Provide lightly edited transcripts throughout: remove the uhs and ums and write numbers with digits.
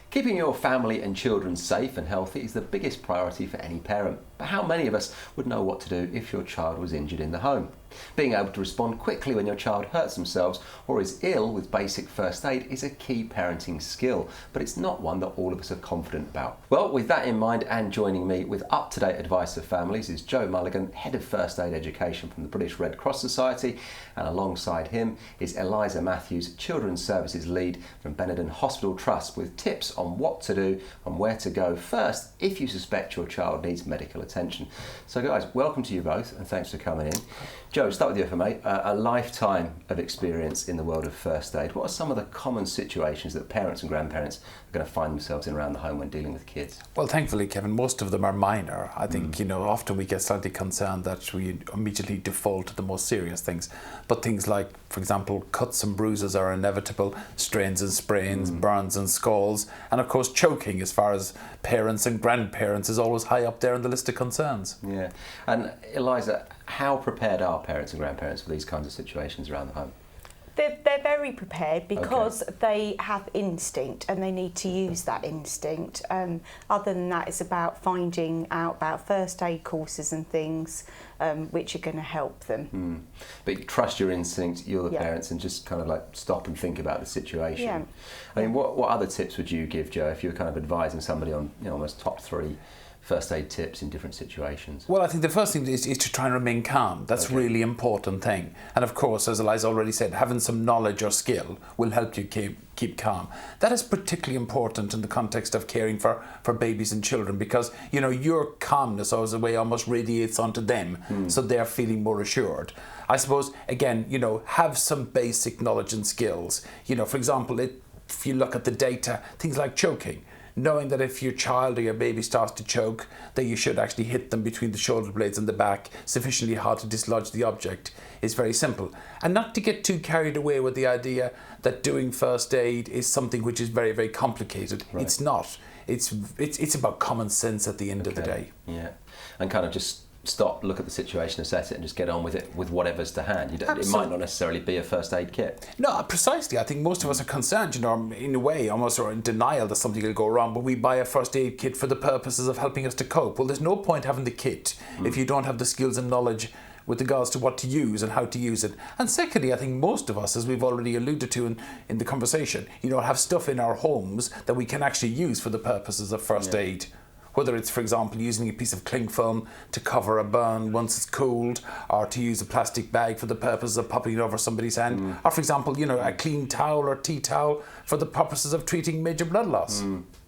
Keeping your family and children safe and healthy is the biggest priority for any parent. But how many of us would know what to do if your child was injured in the home? Being able to respond quickly when your child hurts themselves or is ill with basic first aid is a key parenting skill, but it's not one that all of us are confident about. Well, with that in mind, and joining me with up-to-date advice for families is Joe Mulligan, Head of First Aid Education from the British Red Cross Society, and alongside him is Eliza Matthews, Children's Services Lead from Benenden Hospital Trust, with tips on what to do and where to go first if you suspect your child needs medical attention. So guys, welcome to you both and thanks for coming in. Joe, start with you, if I may. A lifetime of experience in the world of first aid. What are some of the common situations that parents and grandparents are going to find themselves in around the home when dealing with kids? Well, thankfully, Kevin, most of them are minor. I think, often we get slightly concerned that we immediately default to the most serious things. But things like, for example, cuts and bruises are inevitable, strains and sprains, burns and scalds, and of course choking, as far as parents and grandparents, is always high up there on the list of concerns. Yeah. And Eliza, how prepared are parents and grandparents for these kinds of situations around the home? They're very prepared because they have instinct and they need to use that instinct. Other than that, it's about finding out about first aid courses and things which are going to help them. But you trust your instinct, you're the parents, and just kind of like stop and think about the situation. Yeah. I mean, what other tips would you give, Joe, if you were kind of advising somebody on almost top 3 first aid tips in different situations? Well, I think the first thing is to try and remain calm. That's really important thing. And of course, as Eliza already said, having some knowledge or skill will help you keep calm. That is particularly important in the context of caring for babies and children, because your calmness as a way almost radiates onto them, so they're feeling more assured. I suppose, again, have some basic knowledge and skills. For example, if you look at the data, things like choking, knowing that if your child or your baby starts to choke, that you should actually hit them between the shoulder blades and the back sufficiently hard to dislodge the object is very simple. And not to get too carried away with the idea that doing first aid is something which is very, very complicated. Right. It's not. It's about common sense at the end of the day. Yeah, and kind of just stop, look at the situation, assess it, and just get on with it with whatever's to hand. It might not necessarily be a first aid kit. No, precisely. I think most of us are concerned, in a way, almost or in denial that something will go wrong, but we buy a first aid kit for the purposes of helping us to cope. Well, there's no point having the kit if you don't have the skills and knowledge with regards to what to use and how to use it. And secondly, I think most of us, as we've already alluded to in the conversation, have stuff in our homes that we can actually use for the purposes of first aid. Whether it's, for example, using a piece of cling film to cover a burn once it's cooled, or to use a plastic bag for the purpose of popping it over somebody's hand, or, for example, a clean towel or tea towel for the purposes of treating major blood loss.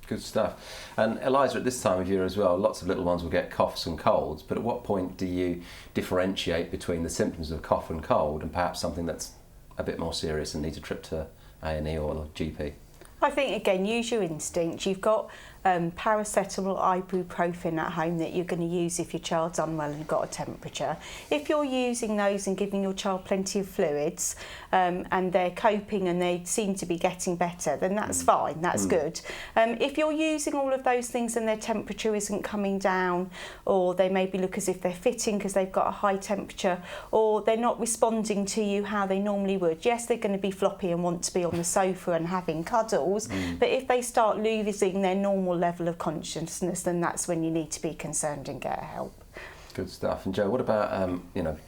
Good stuff. And Eliza, at this time of year as well, lots of little ones will get coughs and colds, but at what point do you differentiate between the symptoms of cough and cold and perhaps something that's a bit more serious and needs a trip to A&E or GP? I think, again, use your instinct. You've got paracetamol, ibuprofen at home that you're going to use if your child's unwell and got a temperature. If you're using those and giving your child plenty of fluids and they're coping and they seem to be getting better, then that's fine, that's good. If you're using all of those things and their temperature isn't coming down, or they maybe look as if they're fitting because they've got a high temperature, or they're not responding to you how they normally would, yes, they're going to be floppy and want to be on the sofa and having cuddles, but if they start losing their normal level of consciousness, then that's when you need to be concerned and get help. Good stuff. And Joe, what about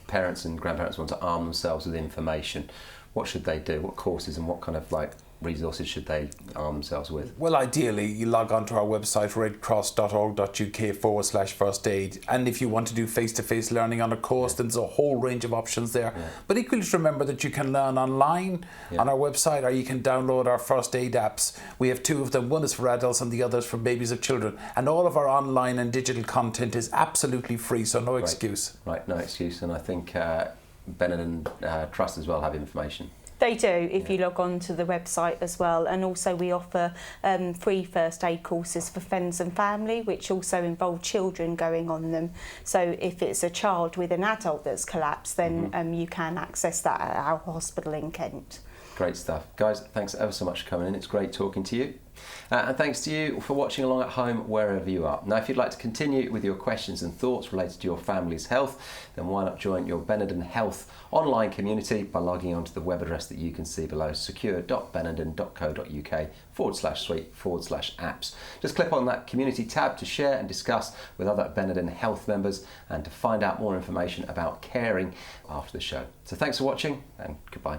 parents and grandparents want to arm themselves with information? What should they do? What courses and what kind of resources should they arm themselves with? Well, ideally, you log on to our website, redcross.org.uk/first aid. And if you want to do face-to-face learning on a course, then there's a whole range of options there. Yeah. But equally, just remember that you can learn online on our website, or you can download our first aid apps. We have 2 of them. One is for adults and the other is for babies of children. And all of our online and digital content is absolutely free, so no excuse. Right, no excuse. And I think Benenden Trust as well have information. They do, if you log on to the website as well. And also we offer free first aid courses for friends and family, which also involve children going on them. So if it's a child with an adult that's collapsed, then you can access that at our hospital in Kent. Great stuff. Guys, thanks ever so much for coming in. It's great talking to you. And thanks to you for watching along at home wherever you are. Now, if you'd like to continue with your questions and thoughts related to your family's health, then why not join your Benenden Health online community by logging onto the web address that you can see below, secure.benenden.co.uk/suite/apps. Just click on that community tab to share and discuss with other Benenden Health members and to find out more information about caring after the show. So thanks for watching and goodbye.